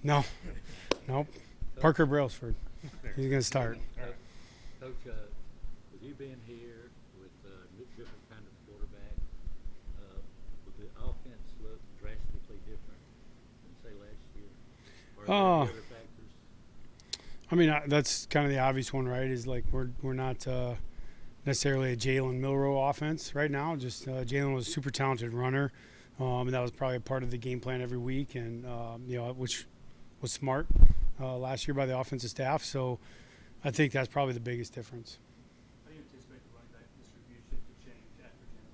No, nope. Parker Brailsford. He's going to start. Coach, with you being here with different kind of quarterback, would the offense look drastically different than say last year? Or are there any other factors? I mean, that's kind of the obvious one, right? Is like we're not necessarily a Jalen Milroe offense right now. Just Jalen was a super talented runner, and that was probably a part of the game plan every week, and which was smart last year by the offensive staff. So I think that's probably the biggest difference. How do you anticipate the running back distribution to change after Jim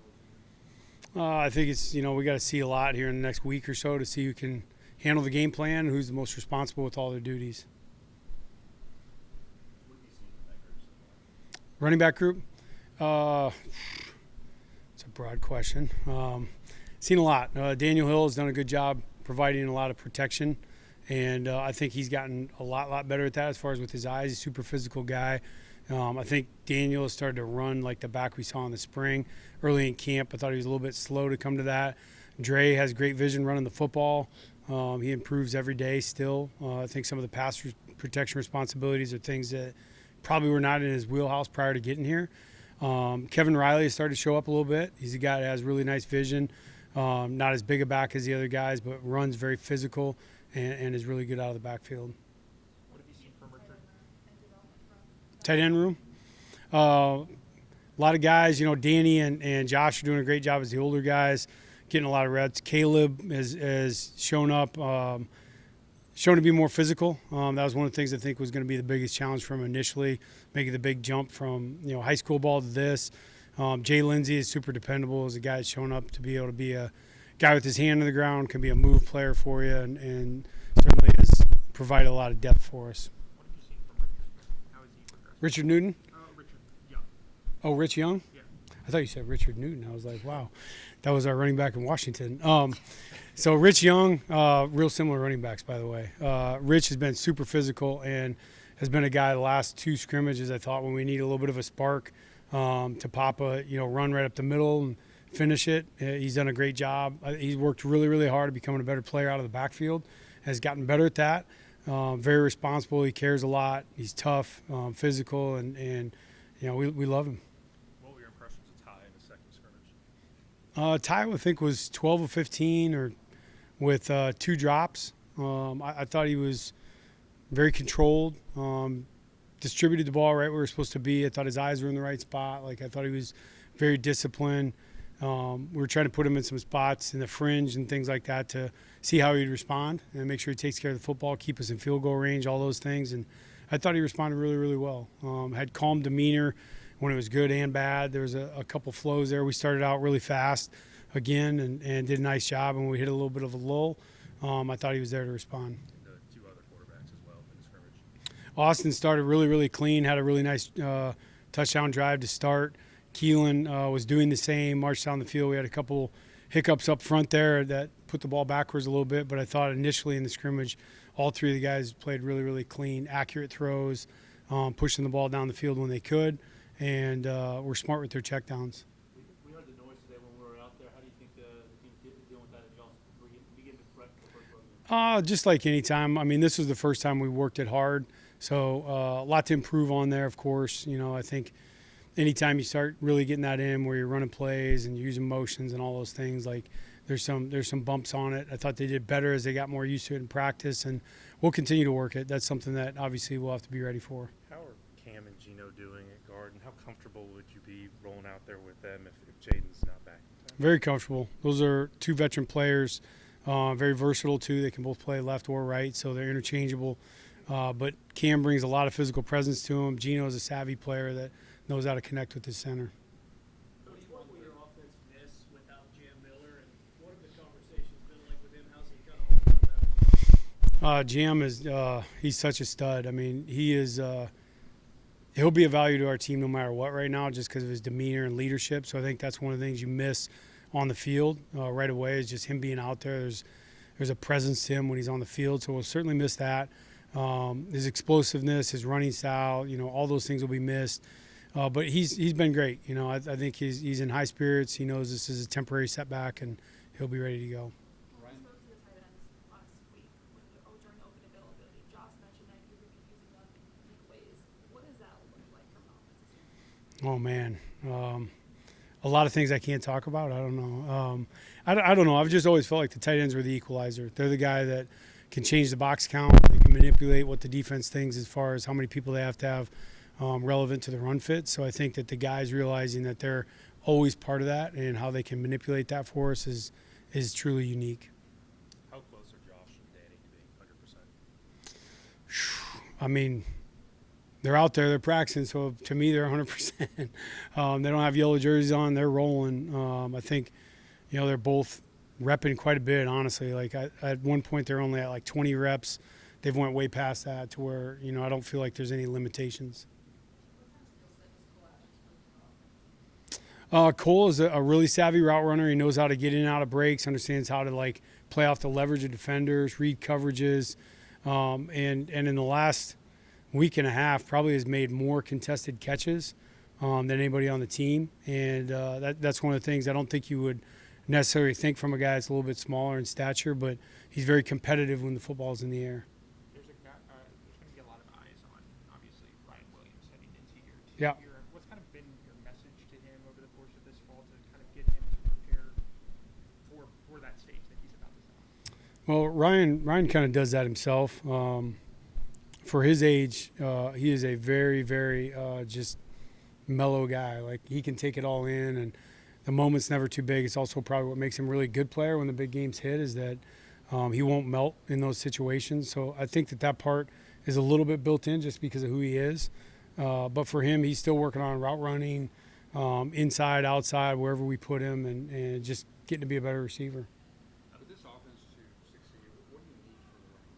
Rose? I think it's we got to see a lot here in the next week or so to see who can handle the game plan, and who's the most responsible with all their duties. What have you seen from that group so far? Running back group? It's a broad question. Seen a lot. Daniel Hill has done a good job providing a lot of protection, and I think he's gotten a lot better at that as far as with his eyes. He's a super physical guy. I think Daniel has started to run like the back we saw in the spring. Early in camp, I thought he was a little bit slow to come to that. Dre has great vision running the football. He improves every day still. I think some of the pass protection responsibilities are things that probably were not in his wheelhouse prior to getting here. Kevin Riley has started to show up a little bit. He's a guy that has really nice vision. Not as big a back as the other guys, but runs very physical and is really good out of the backfield. What have you seen from Richard? Tight end room. A lot of guys, Danny and Josh are doing a great job as the older guys, getting a lot of reps. Caleb has shown up, shown to be more physical. That was one of the things I think was going to be the biggest challenge for him initially, making the big jump from high school ball to this. Jay Lindsey is super dependable as a guy that's shown up to be able to be a guy with his hand on the ground, can be a move player for you, and certainly has provided a lot of depth for us. What have you seen from Richard? How has he progressed? Richard Newton? Richard Young. Oh, Rich Young? Yeah. I thought you said Richard Newton. I was like, wow, that was our running back in Washington. So Rich Young, real similar running backs, by the way. Rich has been super physical and has been a guy the last two scrimmages, I thought, when we need a little bit of a spark to pop a, run right up the middle and finish it. He's done a great job. He's worked really hard at becoming a better player out of the backfield, has gotten better at that. Very responsible. He cares a lot. He's tough, physical, and we love him. What were your impressions of Ty in the second scrimmage? Ty, I think, was 12 of 15 or with 2 drops. I thought he was very controlled, distributed the ball right where we were supposed to be. I thought his eyes were in the right spot. I thought he was very disciplined. We were trying to put him in some spots in the fringe and things like that to see how he'd respond and make sure he takes care of the football, keep us in field goal range, all those things. And I thought he responded really well. Had calm demeanor when it was good and bad. There was a couple flows there. We started out really fast again and did a nice job. And when we hit a little bit of a lull, I thought he was there to respond. The 2 other quarterbacks as well in the scrimmage. Austin started really clean, had a really nice touchdown drive to start. Keelan was doing the same, marched down the field. We had a couple hiccups up front there that put the ball backwards a little bit, but I thought initially in the scrimmage, all 3 of the guys played really clean, accurate throws, pushing the ball down the field when they could, and were smart with their checkdowns. We heard the noise today when we were out there. How do you think the team did dealing with that as y'all begin to threat the first program? Just like any time. I mean, this was the first time we worked it hard, so a lot to improve on there, of course. I think anytime you start really getting that in where you're running plays and using motions and all those things, there's some bumps on it. I thought they did better as they got more used to it in practice, and we'll continue to work it. That's something that obviously we'll have to be ready for. How are Cam and Gino doing at guard, and how comfortable would you be rolling out there with them if Jaden's not back in time? Very comfortable. Those are 2 veteran players, very versatile too. They can both play left or right, so they're interchangeable. But Cam brings a lot of physical presence to him. Gino is a savvy player that knows how to connect with his center. Coach, what will your offense miss without Jam Miller, and what have the conversations been like with him? How's he kind of holding up that? Jam is he's such a stud. I mean, he is he'll be a value to our team no matter what right now, just because of his demeanor and leadership. So I think that's one of the things you miss on the field right away is just him being out there. There's a presence to him when he's on the field, so we'll certainly miss that. His explosiveness, his running style, all those things will be missed. But he's been great. I think he's in high spirits. He knows this is a temporary setback, and he'll be ready to go. Ryan spoke to the tight ends last week during the opening Oh man, a lot of things I can't talk about. I don't know. I don't know. I've just always felt like the tight ends were the equalizer. They're the guy that can change the box count. They can manipulate what the defense thinks as far as how many people they have to have relevant to the run fit. So I think that the guys realizing that they're always part of that and how they can manipulate that for us is truly unique. How close are Josh and Danny to being 100%? I mean, they're out there, they're practicing, so to me they're 100%. They don't have yellow jerseys on, they're rolling. I think, they're both repping quite a bit, honestly. Like at one point they're only at like 20 reps. They've went way past that to where, I don't feel like there's any limitations. Cole is a really savvy route runner. He knows how to get in and out of breaks, understands how to play off the leverage of defenders, read coverages, and in the last week and a half probably has made more contested catches than anybody on the team. And that's one of the things I don't think you would necessarily think from a guy that's a little bit smaller in stature, but he's very competitive when the football's in the air. There's going to be a lot of eyes on, obviously, Ryan Williams heading into year 2. Yeah. What's kind of been your message to him over the course of this fall to kind of get him to prepare for that stage that he's about to start? Well, Ryan kind of does that himself. For his age, he is a very, very just mellow guy. Like, he can take it all in, and the moment's never too big. It's also probably what makes him a really good player when the big games hit is that he won't melt in those situations. So I think that part is a little bit built in just because of who he is. But for him, he's still working on route running, inside, outside, wherever we put him, and just getting to be a better receiver. With this offense to succeed, what do you need from the running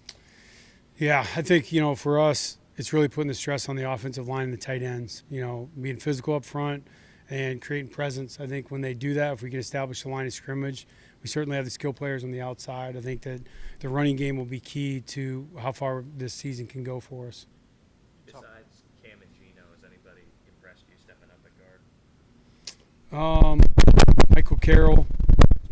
game? Yeah, I think, for us, it's really putting the stress on the offensive line and the tight ends, being physical up front and creating presence. I think when they do that, if we can establish the line of scrimmage, we certainly have the skill players on the outside. I think that the running game will be key to how far this season can go for us. Besides Cam and Gino, has anybody impressed you stepping up at guard? Michael Carroll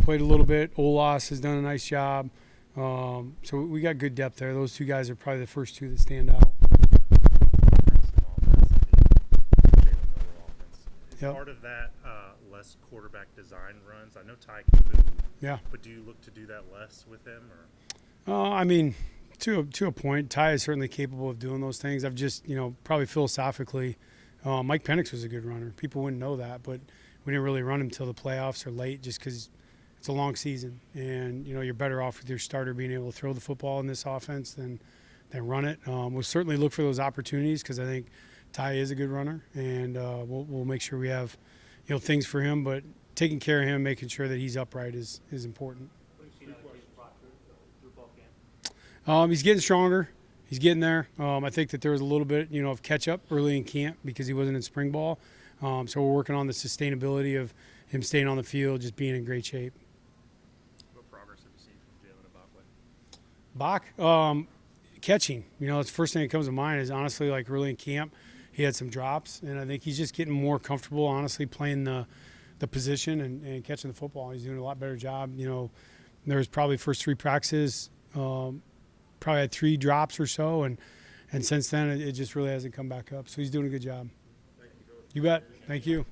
played a little bit. Olas has done a nice job. So we got good depth there. Those two guys are probably the first two that stand out. Is Yep. part of that less quarterback design runs? I know Ty can move. Yeah. But do you look to do that less with him? Or? I mean, to a point, Ty is certainly capable of doing those things. I've just, probably philosophically, Mike Penix was a good runner. People wouldn't know that, but we didn't really run him till the playoffs or late just because it's a long season. And, you're better off with your starter being able to throw the football in this offense than run it. We'll certainly look for those opportunities because I think Ty is a good runner, and we'll make sure we have, things for him. But taking care of him, making sure that he's upright is important. What do you see out of Jason Proctor through fall camp? He's getting stronger. He's getting there. I think that there was a little bit, of catch-up early in camp because he wasn't in spring ball. So we're working on the sustainability of him staying on the field, just being in great shape. What progress have you seen from Jalen and Bach, catching. It's the first thing that comes to mind is honestly like early in camp, he had some drops, and I think he's just getting more comfortable, honestly, playing the position and catching the football. He's doing a lot better job. There's probably first 3 practices, probably had 3 drops or so, and since then it just really hasn't come back up. So he's doing a good job. Thank you, Coach. You bet. Thank you.